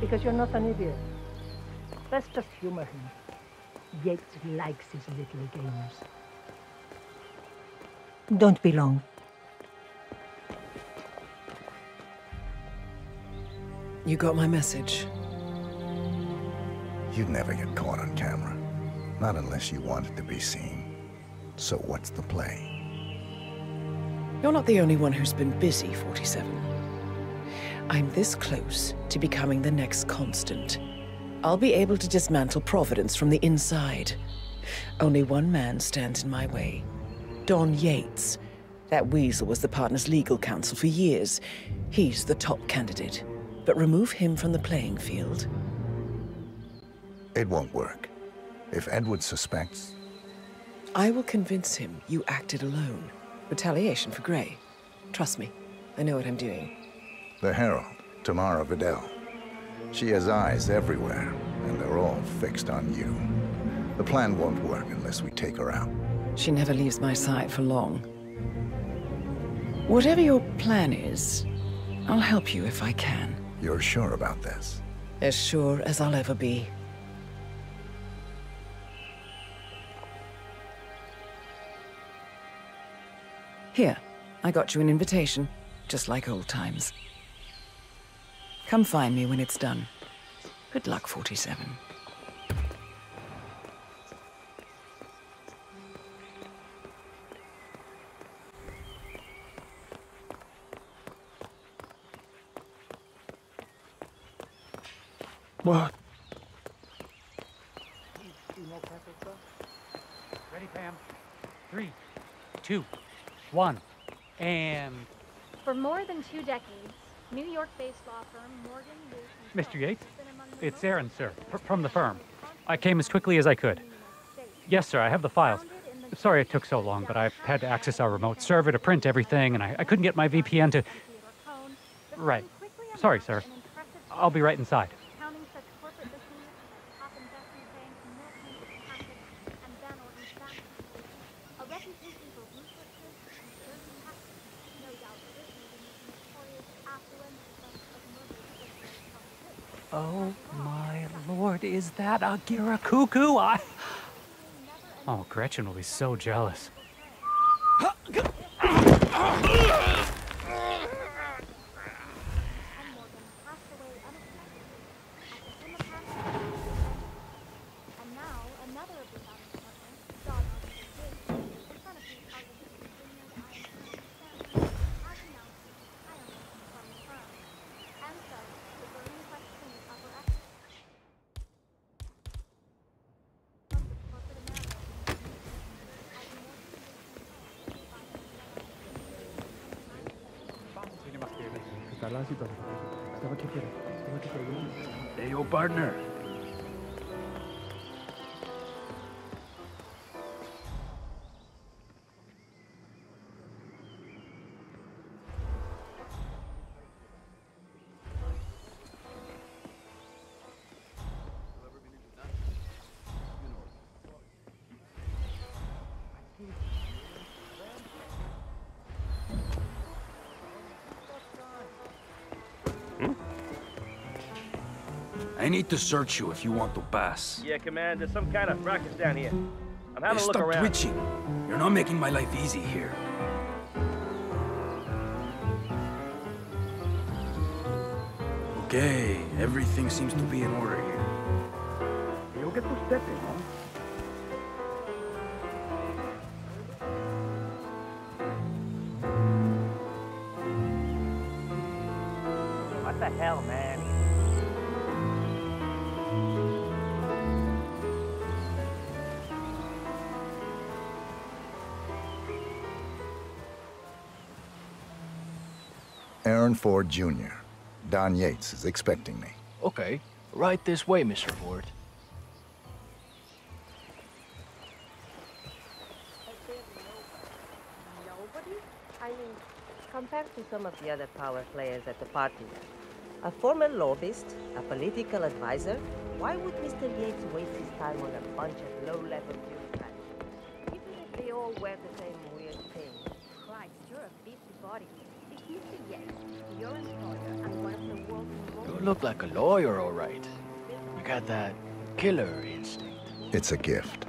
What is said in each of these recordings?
because you're not an idiot. Let's just humor him. Yates likes his little games. Don't be long. You got my message. You'd never get caught on camera. Not unless you wanted to be seen. So what's the play? You're not the only one who's been busy, 47. I'm this close to becoming the next constant. I'll be able to dismantle Providence from the inside. Only one man stands in my way. Don Yates. That weasel was the partner's legal counsel for years. He's the top candidate. But remove him from the playing field. It won't work. If Edward suspects... I will convince him you acted alone. Retaliation for Gray. Trust me, I know what I'm doing. The Herald, Tamara Vidal. She has eyes everywhere, and they're all fixed on you. The plan won't work unless we take her out. She never leaves my side for long. Whatever your plan is, I'll help you if I can. You're sure about this? As sure as I'll ever be. Here, I got you an invitation, just like old times. Come find me when it's done. Good luck, 47. What? Ready, Pam? 3, 2, 1, and... For more than 2 decades, New York-based law firm Morgan Lewis Mr. Yates? It's Aaron, sir, from the firm. I came as quickly as I could. Yes, sir, I have the files. Sorry it took so long, but I had to access our remote server to print everything, and I couldn't get my VPN to... Right. Sorry, sir. I'll be right inside. Oh my lord, is that a Giracuckoo? Oh, Gretchen will be so jealous. Hey, yo, partner. I need to search you if you want to pass. Yeah, Command, there's some kind of ruckus down here. I'm having a look Stop around. twitching. You're not making my life easy here. Okay, everything seems to be in order here. You'll get to step in, huh? What the hell, man? Aaron Ford Jr. Don Yates is expecting me. Okay. Right this way, Mr. Ford. Nobody? I mean, compared to some of the other power players at the party, a former lobbyist, a political advisor, why would Mr. Yates waste his time on a bunch of low-level bureaucrats? Even if they all wear the same weird thing. Christ, you're a busybody. It's Mr. Yates, your employer and one of the world's most... You look like a lawyer, all right. You got that killer instinct. It's a gift.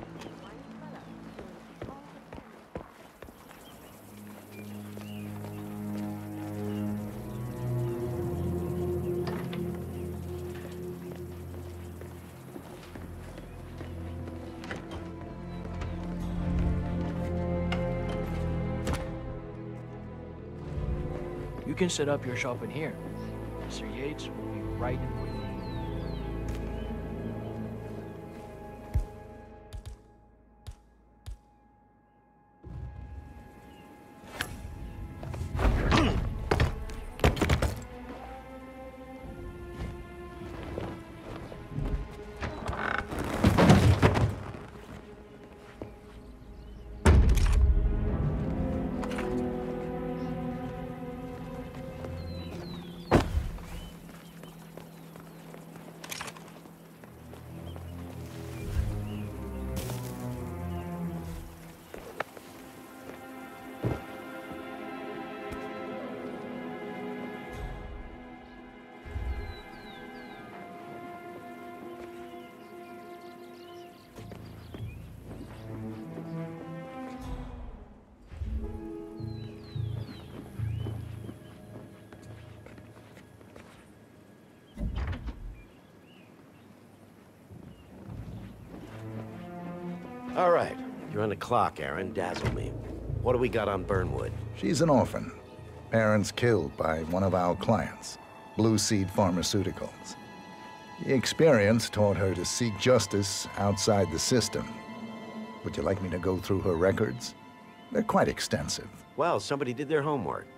You can set up your shop in here. Mr. Yates will be right in with you. All right. You're on the clock, Aaron. Dazzle me. What do we got on Burnwood? She's an orphan. Parents killed by one of our clients, Blue Seed Pharmaceuticals. The experience taught her to seek justice outside the system. Would you like me to go through her records? They're quite extensive. Well, somebody did their homework.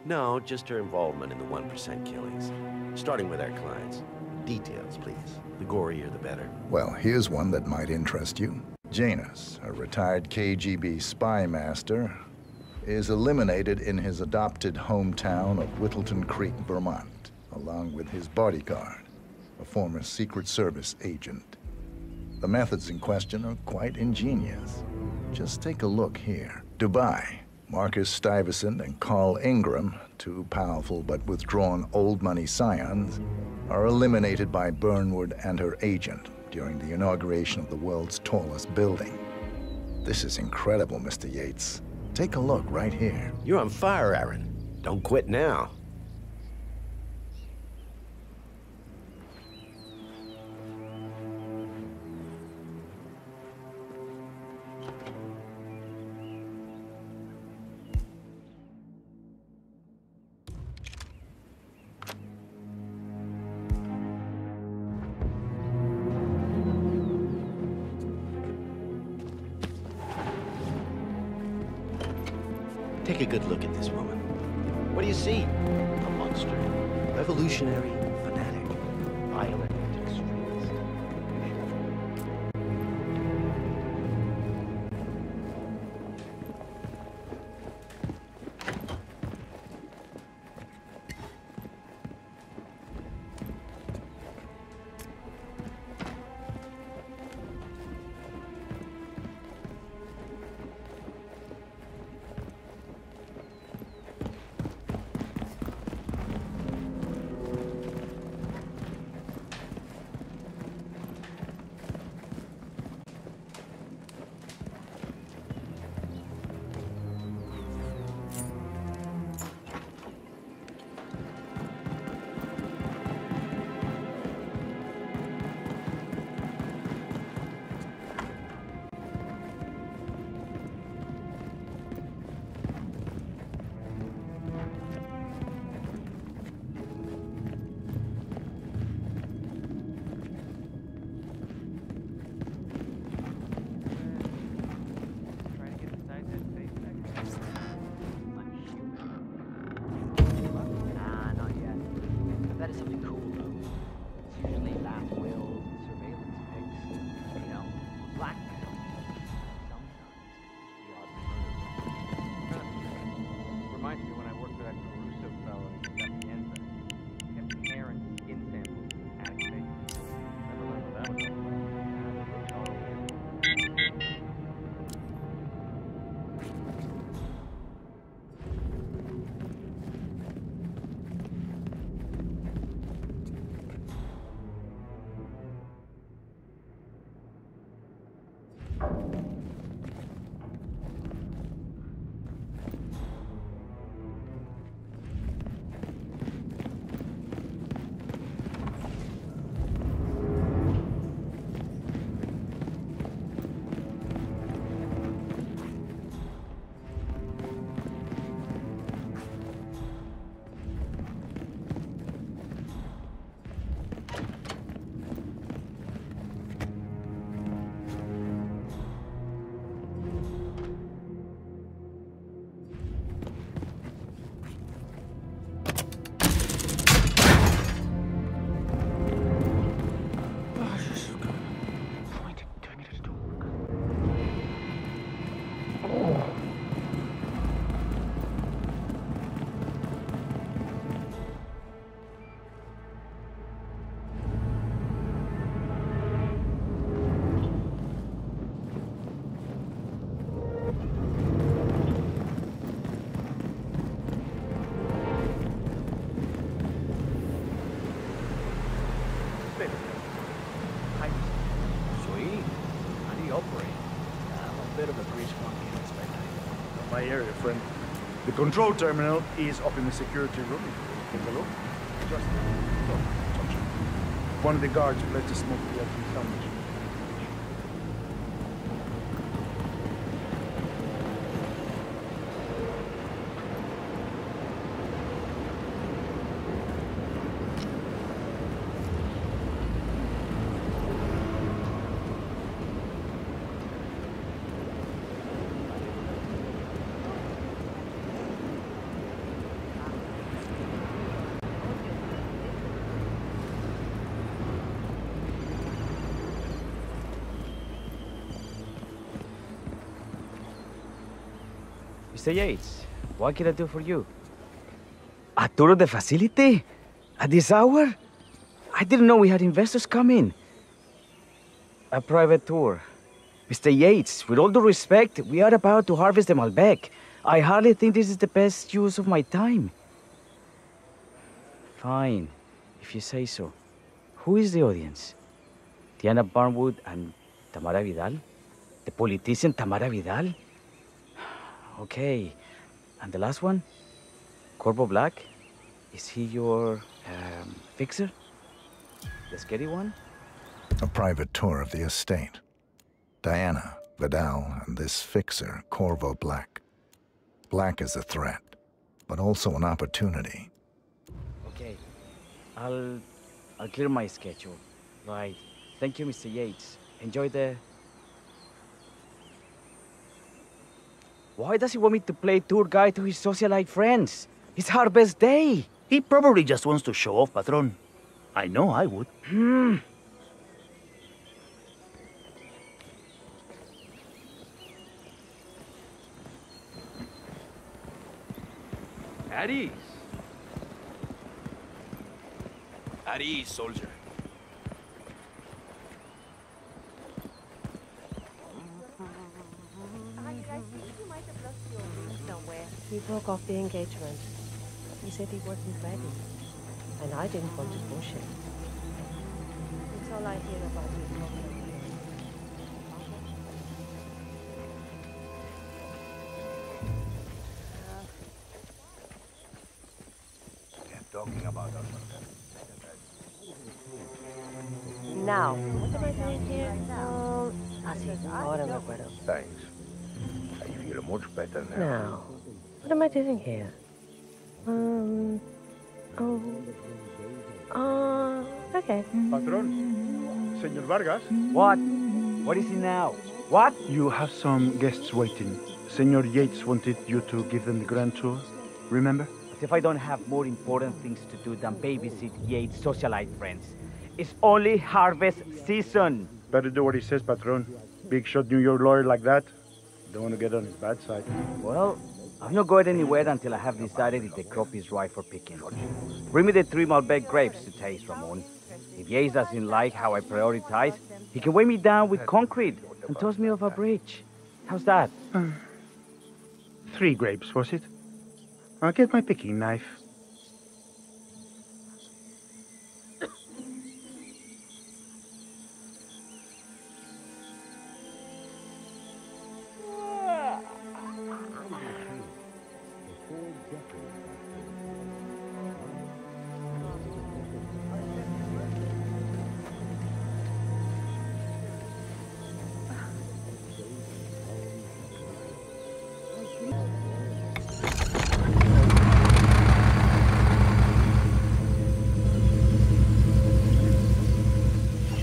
No, just her involvement in the 1% killings. Starting with our clients. Details, please. The gorier, the better. Well, here's one that might interest you. Janus, a retired KGB spy master, is eliminated in his adopted hometown of Whittleton Creek, Vermont, along with his bodyguard, a former Secret Service agent. The methods in question are quite ingenious. Just take a look here. Dubai. Marcus Stuyvesant and Carl Ingram, two powerful but withdrawn old money scions, are eliminated by Burnwood and her agent during the inauguration of the world's tallest building. This is incredible, Mr. Yates. Take a look right here. You're on fire, Aaron. Don't quit now. Take a good look at this woman. What do you see? A monster. Revolutionary, fanatic, violent extremist. Sweet. How do you operate? I'm a bit of a grease monkey in this spare My area, friend. The control terminal is up in the security room. Take a look. Just don't touch it. One of the guards fled to smoke the empty sandwich. Mr. Yates, what can I do for you? A tour of the facility? At this hour? I didn't know we had investors coming. A private tour. Mr. Yates, with all due respect, we are about to harvest the Malbec. I hardly think this is the best use of my time. Fine, if you say so. Who is the audience? Diana Barnwood and Tamara Vidal? The politician Tamara Vidal? Okay, and the last one? Corvo Black? Is he your, fixer? The scary one? A private tour of the estate. Diana, Vidal, and this fixer, Corvo Black. Black is a threat, but also an opportunity. Okay, I'll clear my schedule. Right. Thank you, Mr. Yates. Enjoy the... Why does he want me to play tour guide to his socialite friends? It's Harvest Day! He probably just wants to show off, Patron. I know I would. At ease. At ease, soldier. He broke off the engagement. He said he wasn't ready. And I didn't want to push him. That's all I hear about his problem. Talking about us. Now, what am I doing here? I see. Ahora me acuerdo. Thanks. I feel much better now. Now, what am I doing here? Okay. Patron, Senor Vargas. What? What is it now? What? You have some guests waiting. Senor Yates wanted you to give them the grand tour. Remember? As if I don't have more important things to do than babysit Yates' socialite friends. It's only harvest season. Better do what he says, Patron. Big shot New York lawyer like that. Don't want to get on his bad side. Well, I'm not going anywhere until I have decided if the crop is right for picking. Bring me the 3 Malbec grapes to taste, Ramon. If Yates doesn't like how I prioritize, he can weigh me down with concrete and toss me off a bridge. How's that? 3 grapes, was it? I'll get my picking knife.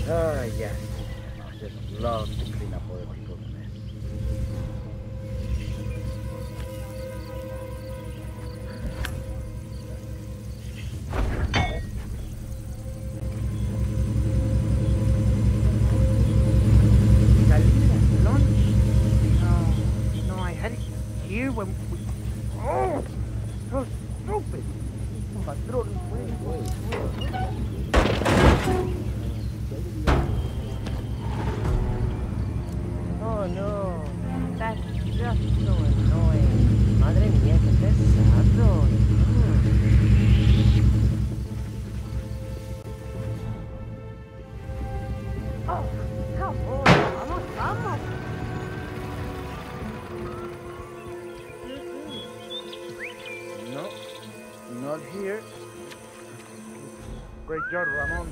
Ah, yes. I just love to clean up other people's mess. Salida, lunch? No, I had it here when we... Oh! So stupid! Patrón, Oh no, that's just so annoying. Madre mía, qué pesado. Oh, come on, vamos, vamos. No, not here. Great job, Ramon.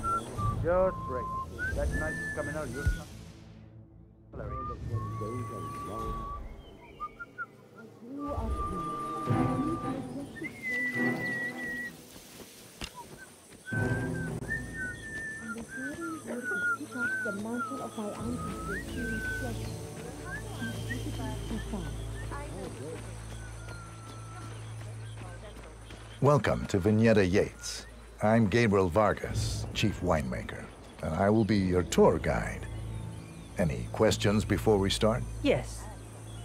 Just great. That knife is coming out. You're not. The mantle of my ancestors to reflect Welcome to Vignetta Yates. I'm Gabriel Vargas, chief winemaker, and I will be your tour guide. Any questions before we start? Yes,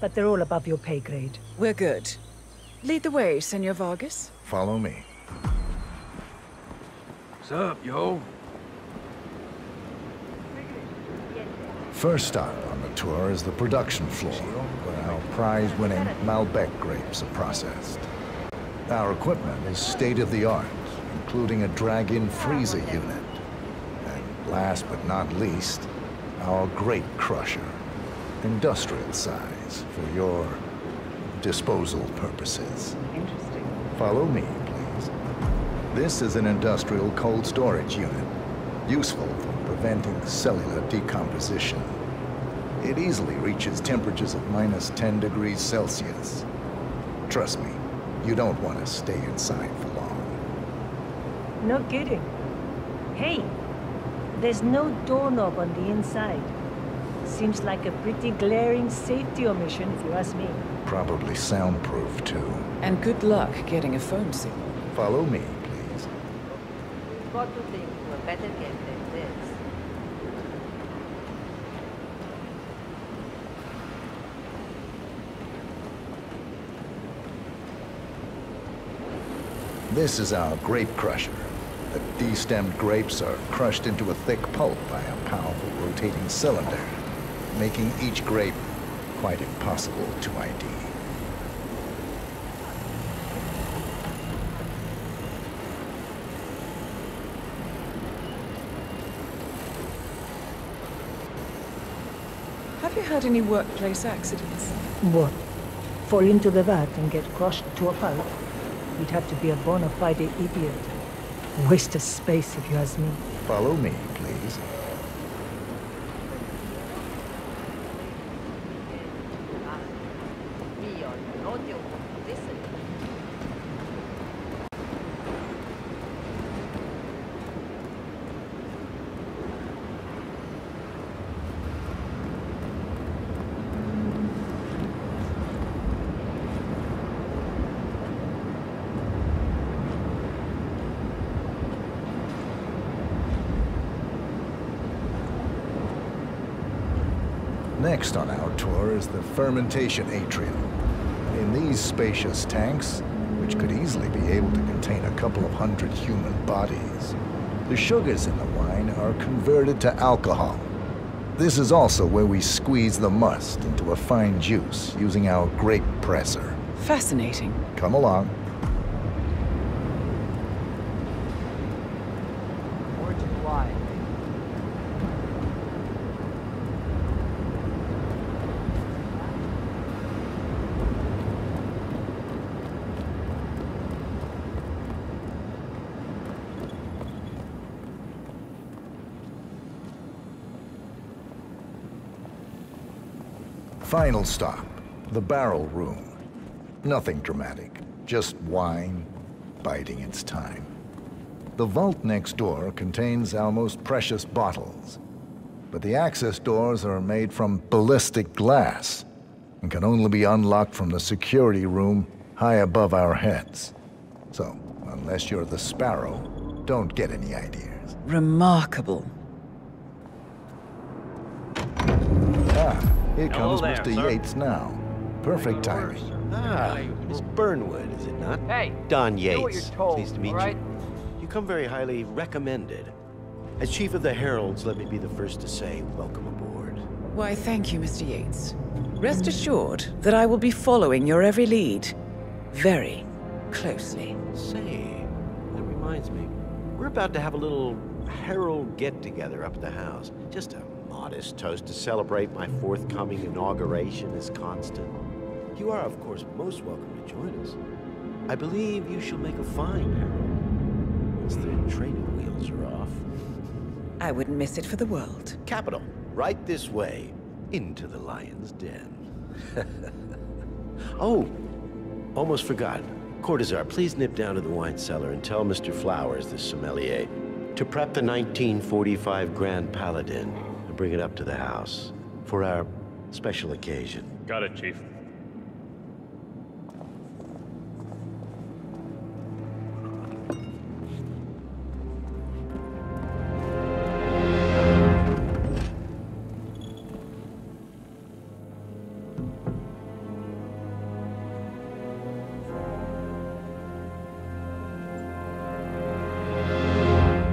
but they're all above your pay grade. We're good. Lead the way, Senor Vargas. Follow me. What's up, yo? First stop on the tour is the production floor, where our prize-winning Malbec grapes are processed. Our equipment is state-of-the-art, including a drag-in freezer unit. And last but not least, our grape crusher, industrial size for your disposal purposes. Interesting. Follow me, please. This is an industrial cold storage unit, useful for preventing cellular decomposition. It easily reaches temperatures of -10 degrees Celsius. Trust me, you don't want to stay inside for long. No kidding. Hey, there's no doorknob on the inside. Seems like a pretty glaring safety omission, if you ask me. Probably soundproof, too. And good luck getting a phone signal. Follow me, please. Got to think of a better game than this. This is our grape crusher. The destemmed grapes are crushed into a thick pulp by a powerful rotating cylinder, making each grape quite impossible to ID. Have you had any workplace accidents? What? Fall into the vat and get crushed to a pulp? You'd have to be a bona fide idiot. Waste of space, if you ask me. Follow me, please. Next on our tour is the fermentation atrium. In these spacious tanks, which could easily be able to contain a couple of hundred human bodies, the sugars in the wine are converted to alcohol. This is also where we squeeze the must into a fine juice using our grape presser. Fascinating. Come along. Origin wine. Final stop, the barrel room. Nothing dramatic, just wine biding its time. The vault next door contains our most precious bottles, but the access doors are made from ballistic glass and can only be unlocked from the security room high above our heads. So, unless you're the Sparrow, don't get any ideas. Remarkable. Ah, here comes there, Mr. sir. Yates now. Perfect timing. Ah, Miss Burnwood, is it not? Hey, Don Yates. do what you're told, Pleased to meet all right? you. You come very highly recommended. As Chief of the Heralds, let me be the first to say welcome aboard. Why, thank you, Mr. Yates. Rest assured that I will be following your every lead very closely. Say, that reminds me. We're about to have a little Herald get-together up at the house. Just a modest toast to celebrate my forthcoming inauguration as Constant. You are, of course, most welcome to join us. I believe you shall make a fine Herald once the training wheels are off. I wouldn't miss it for the world. Capital. Right this way. Into the lion's den. Oh, almost forgot. Cortazar, please nip down to the wine cellar and tell Mr. Flowers, the sommelier, to prep the 1945 Grand Paladin and bring it up to the house for our special occasion. Got it, Chief.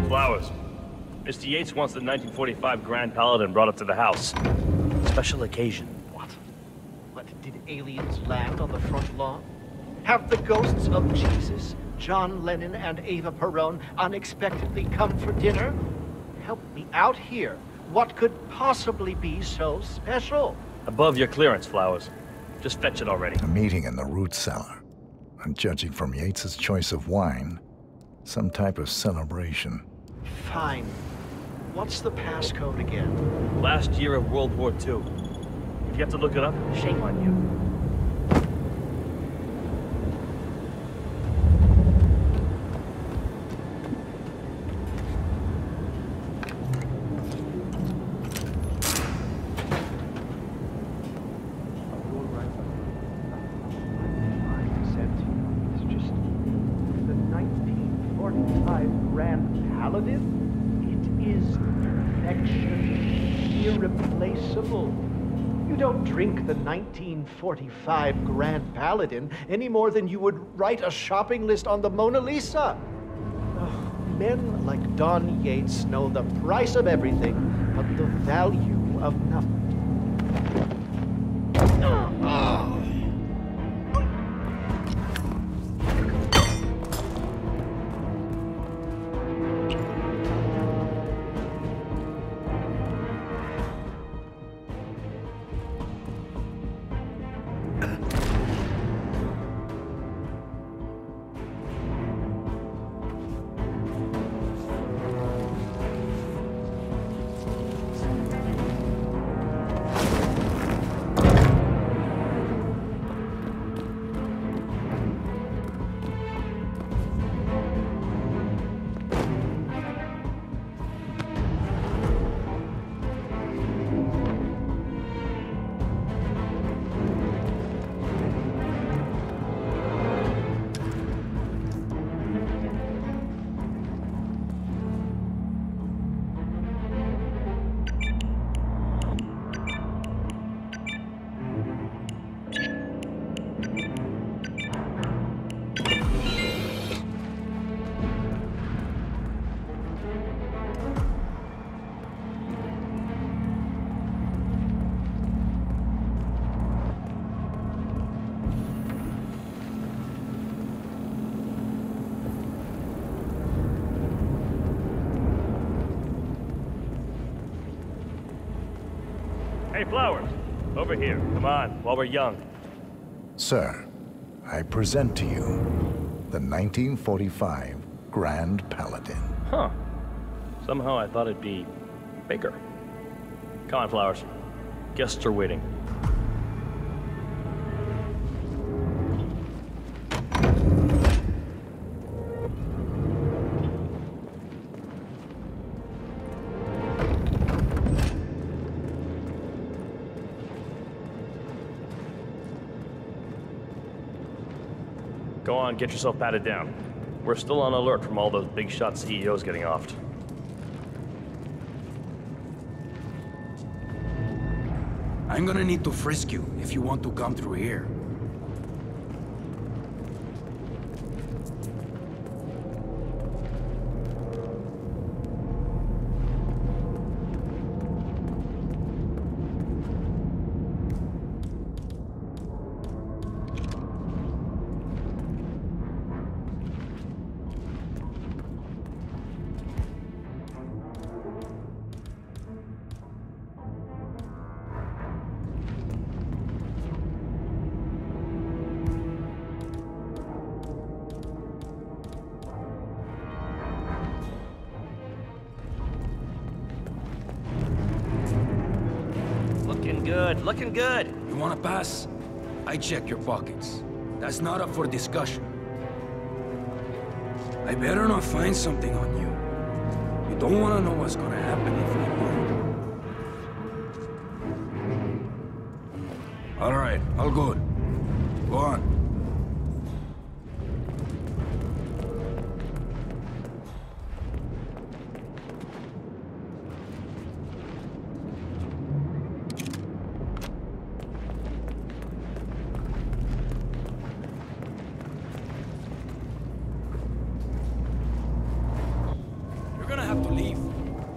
Flowers. Mr. Yates wants the 1945 Grand Paladin brought up to the house. Special occasion. What? What, did aliens land on the front lawn? Have the ghosts of Jesus, John Lennon, and Eva Perón unexpectedly come for dinner? Help me out here. What could possibly be so special? Above your clearance, Flowers. Just fetch it already. A meeting in the root cellar. And judging from Yates's choice of wine, some type of celebration. Fine. What's the passcode again? Last year of World War II. If you have to look it up, shame on you. You don't drink the 1945 Grand Paladin any more than you would write a shopping list on the Mona Lisa. Oh, men like Don Yates know the price of everything, but the value of nothing. Hey, Flowers. Over here. Come on, while we're young. Sir, I present to you the 1945 Grand Paladin. Huh. Somehow I thought it'd be bigger. Come on, Flowers. Guests are waiting. Go on, get yourself patted down. We're still on alert from all those big shot CEOs getting offed. I'm gonna need to frisk you if you want to come through here. Looking good. You wanna pass? I check your pockets. That's not up for discussion. I better not find something on you. You don't wanna know what's gonna happen if I do. All right, all good. Go on.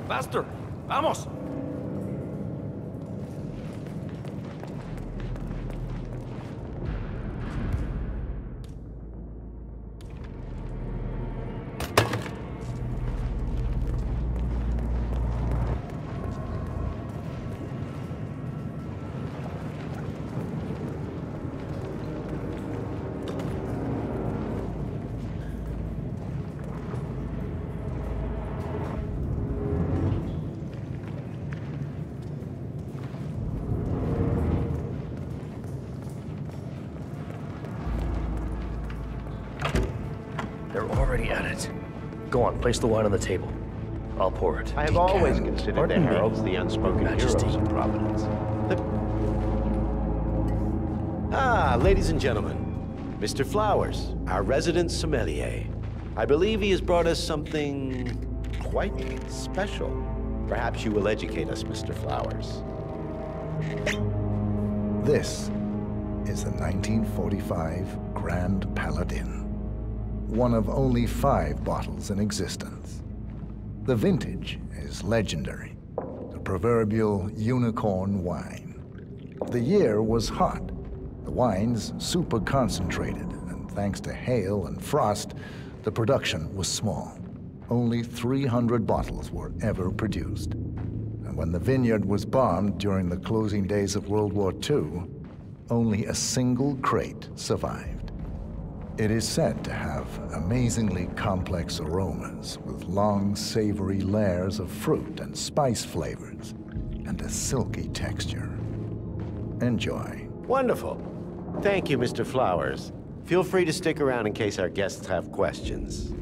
Faster! Vamos! Already at it. Go on, place the wine on the table. I'll pour it. I have always considered the heralds the unspoken heroes of Providence. Ladies and gentlemen, Mr. Flowers, our resident sommelier. I believe he has brought us something quite special. Perhaps you will educate us, Mr. Flowers. This is the 1945 Grand Paladin. One of only 5 bottles in existence. The vintage is legendary, the proverbial unicorn wine. The year was hot, the wine's super concentrated, and thanks to hail and frost, the production was small. Only 300 bottles were ever produced. And when the vineyard was bombed during the closing days of World War II, only a single crate survived. It is said to have amazingly complex aromas with long, savory layers of fruit and spice flavors, and a silky texture. Enjoy. Wonderful. Thank you, Mr. Flowers. Feel free to stick around in case our guests have questions.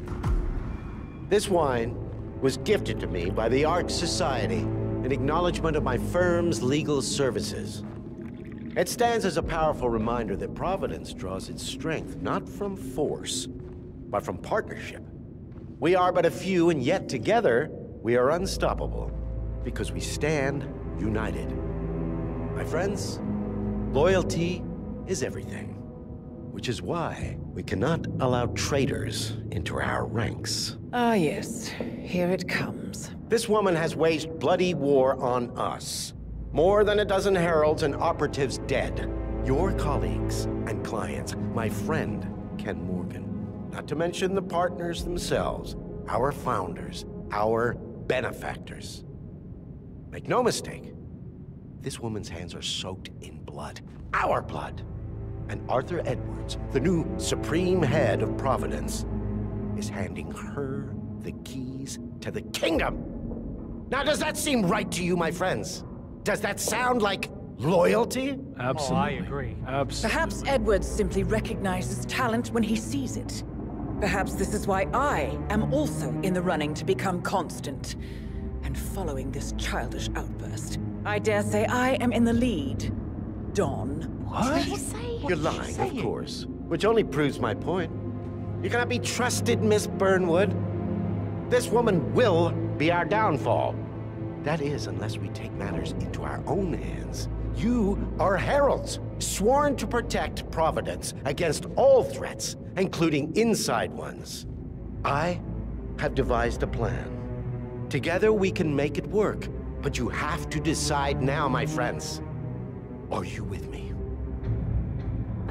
This wine was gifted to me by the Art Society in acknowledgement of my firm's legal services. It stands as a powerful reminder that Providence draws its strength not from force, but from partnership. We are but a few, and yet together, we are unstoppable, because we stand united. My friends, loyalty is everything, which is why we cannot allow traitors into our ranks. Ah, yes. Here it comes. This woman has waged bloody war on us. More than a dozen heralds and operatives dead. Your colleagues and clients, my friend, Ken Morgan. Not to mention the partners themselves, our founders, our benefactors. Make no mistake, this woman's hands are soaked in blood. Our blood. And Arthur Edwards, the new supreme head of Providence, is handing her the keys to the kingdom. Now, does that seem right to you, my friends? Does that sound like loyalty? Absolutely. Oh, I agree. Absolutely. Perhaps Edwards simply recognizes talent when he sees it. Perhaps this is why I am also in the running to become constant. And following this childish outburst, I dare say I am in the lead. Dawn. What? You're lying, of course. Which only proves my point. You cannot be trusted, Miss Burnwood. This woman will be our downfall. That is, unless we take matters into our own hands. You are heralds, sworn to protect Providence against all threats, including inside ones. I have devised a plan. Together we can make it work, but you have to decide now, my friends. Are you with me?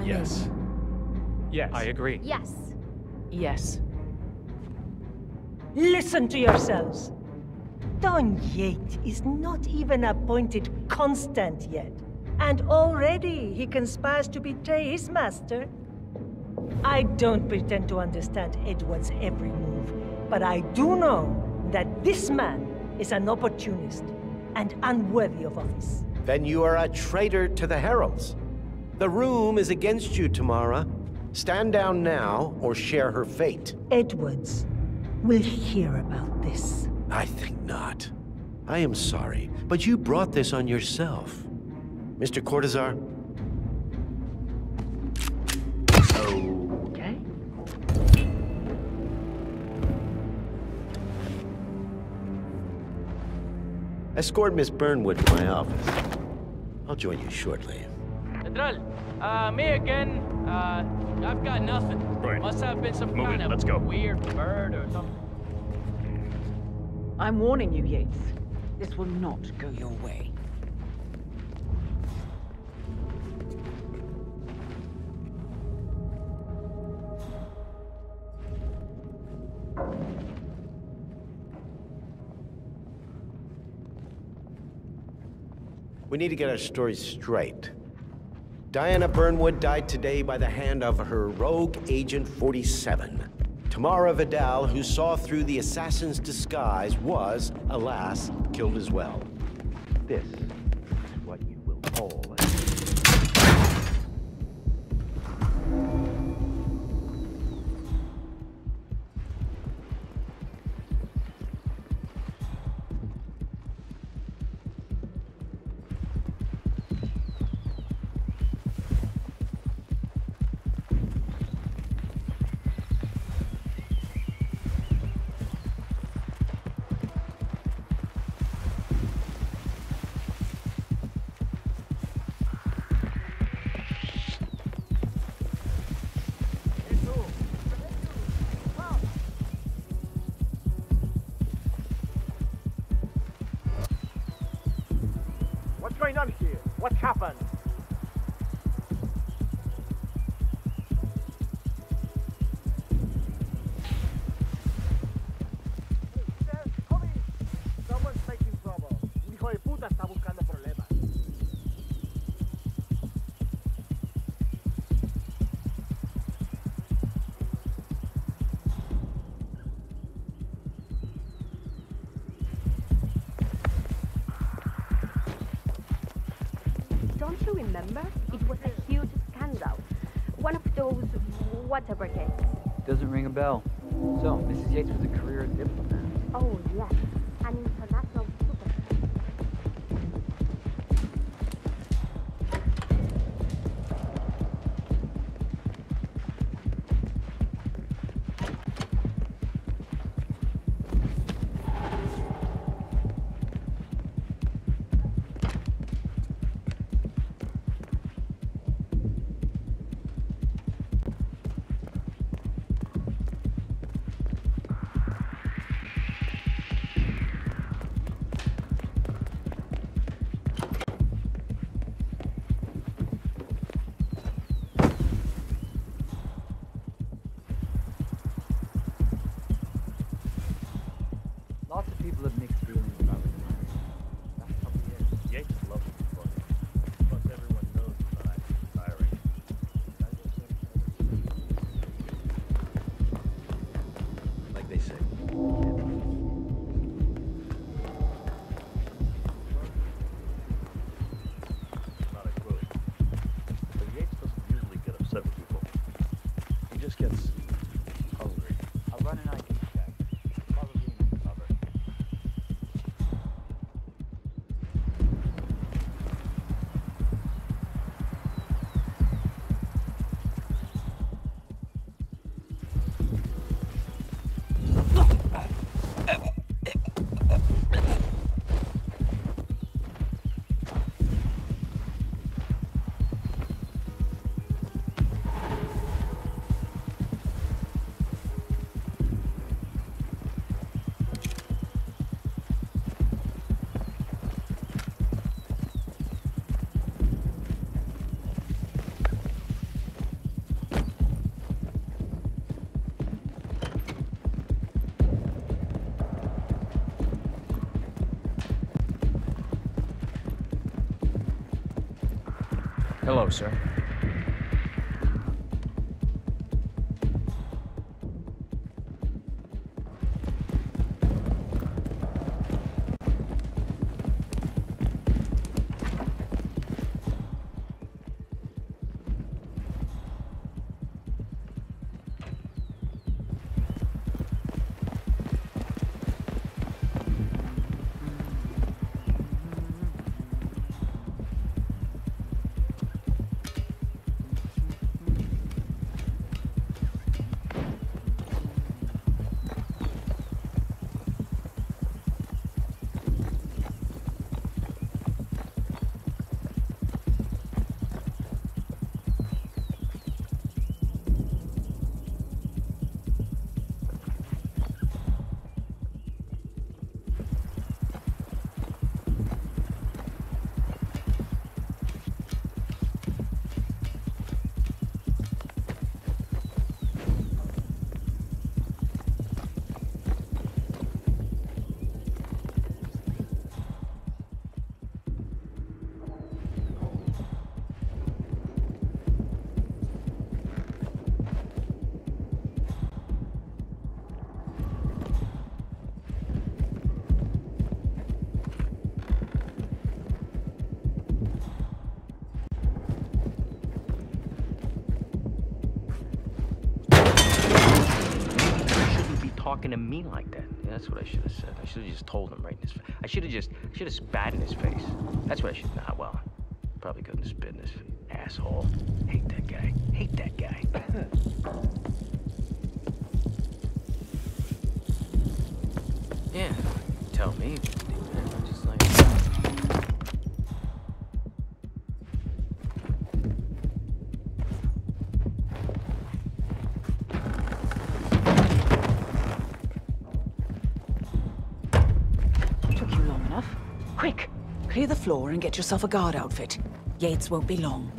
Yes. Yes. I agree. Yes. Yes. Listen to yourselves. Don Yates is not even appointed constant yet. And already he conspires to betray his master. I don't pretend to understand Edward's every move, but I do know that this man is an opportunist and unworthy of office. Then you are a traitor to the heralds. The room is against you, Tamara. Stand down now or share her fate. Edwards will hear about this. I think not. I am sorry, but you brought this on yourself. Mr. Cortazar? Okay. Escort Miss Burnwood to my office. I'll join you shortly. Central, me again. I've got nothing. Right. Must have been some Move kind it. of Let's go. weird bird or something. I'm warning you, Yates. This will not go your way. We need to get our story straight. Diana Burnwood died today by the hand of her rogue Agent 47. Tamara Vidal, who saw through the assassin's disguise, was, alas, killed as well. This is what you will all What's going on here? What happened? Someone's making trouble. Un hijo de puta está buscando problemas. Don't you remember? It was a huge scandal. One of those whatever cases. Doesn't ring a bell. So, Mrs. Yates was a career diplomat. Oh, yes. An international super. Hello, sir. Talking to me like that. Yeah, that's what I should have said. I should have just told him right in his face. I should have spat in his face. That's what I should. Nah, well, probably couldn't spit in his face. Asshole. Hate that guy. Hate that guy. Yeah, tell me. Just like. Quick! Clear the floor and get yourself a guard outfit. Yates won't be long.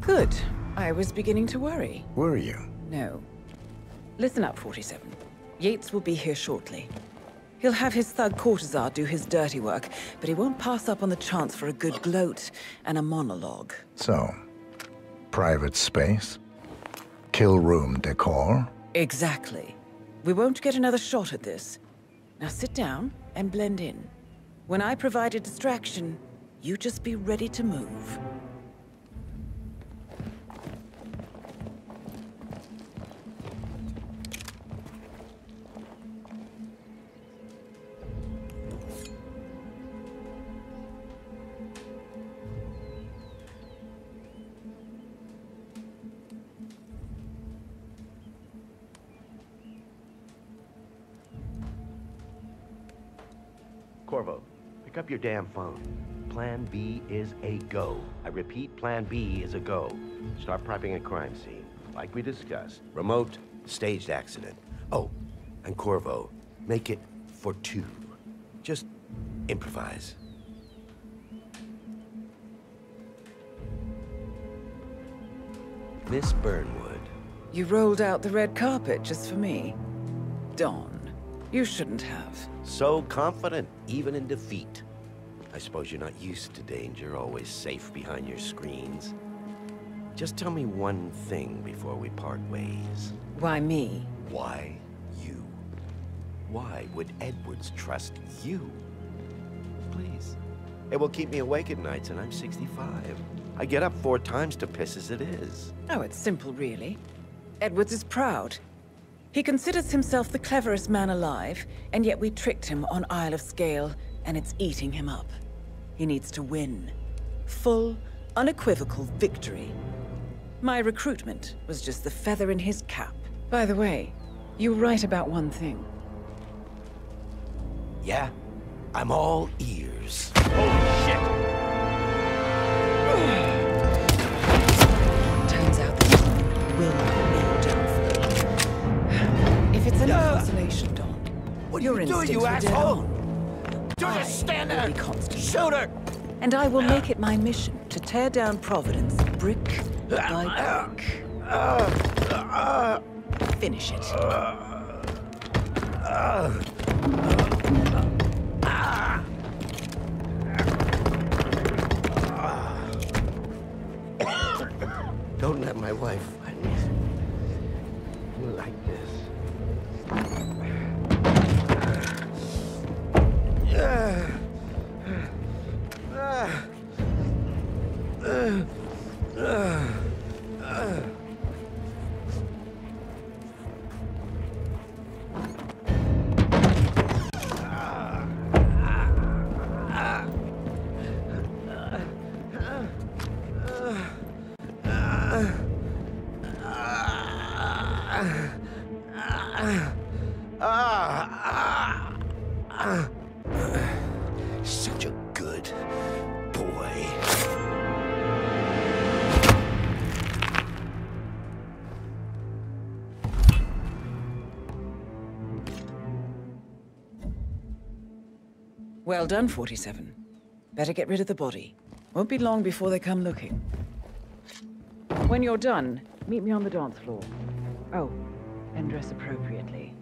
Good. I was beginning to worry. Were you? No. Listen up, 47. Yates will be here shortly. He'll have his thug Cortazar do his dirty work, but he won't pass up on the chance for a good gloat and a monologue. So, private space? Kill room decor? Exactly. We won't get another shot at this. Now sit down and blend in. When I provide a distraction, you just be ready to move. Corvo, pick up your damn phone. Plan B is a go. I repeat, Plan B is a go. Start prepping a crime scene, like we discussed. Remote, staged accident. Oh, and Corvo, make it for 2. Just improvise. Miss Burnwood. You rolled out the red carpet just for me. Don, you shouldn't have. So confident, even in defeat. I suppose you're not used to danger, always safe behind your screens. Just tell me one thing before we part ways. Why me? Why you? Why would Edwards trust you? Please. It will keep me awake at nights, and I'm 65. I get up 4 times to piss as it is. Oh, it's simple, really. Edwards is proud. He considers himself the cleverest man alive, and yet we tricked him on Isle of Scale, and it's eating him up. He needs to win. Full, unequivocal victory. My recruitment was just the feather in his cap. By the way, you were right about one thing. Yeah? I'm all ears. Holy shit! Turns out this will be downfall. If it's any consolation, Don, what your are you doing, instincts you were dead asshole? on. Just stand there! Will be constant. Shoot her! And I will make it my mission to tear down Providence brick by brick. Finish it. Don't let my wife find me like this. Such a good boy. Well done, 47. Better get rid of the body. Won't be long before they come looking. When you're done, meet me on the dance floor. Oh, and dress appropriately.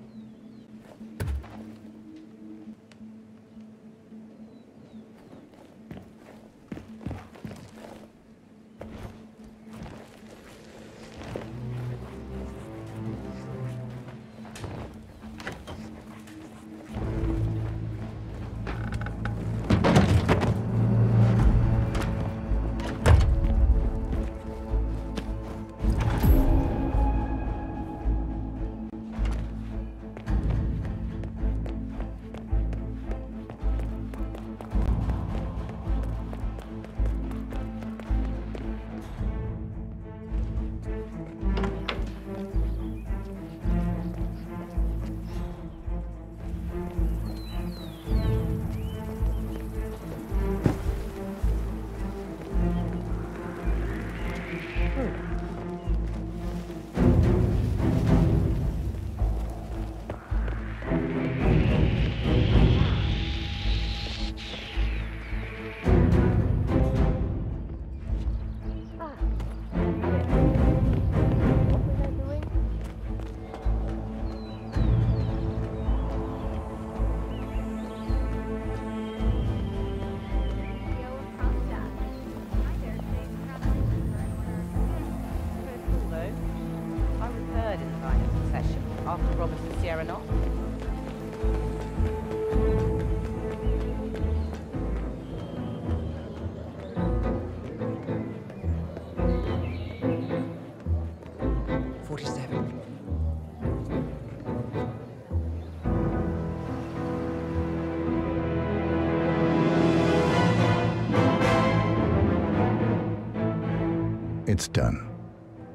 It's done.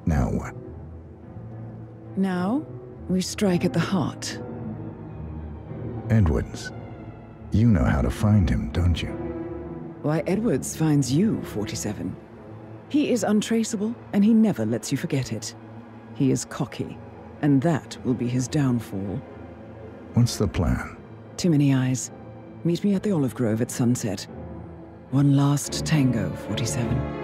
Now what? Now, we strike at the heart. Edwards. You know how to find him, don't you? Why, Edwards finds you, 47. He is untraceable, and he never lets you forget it. He is cocky, and that will be his downfall. What's the plan? Too many eyes. Meet me at the olive grove at sunset. One last tango, 47.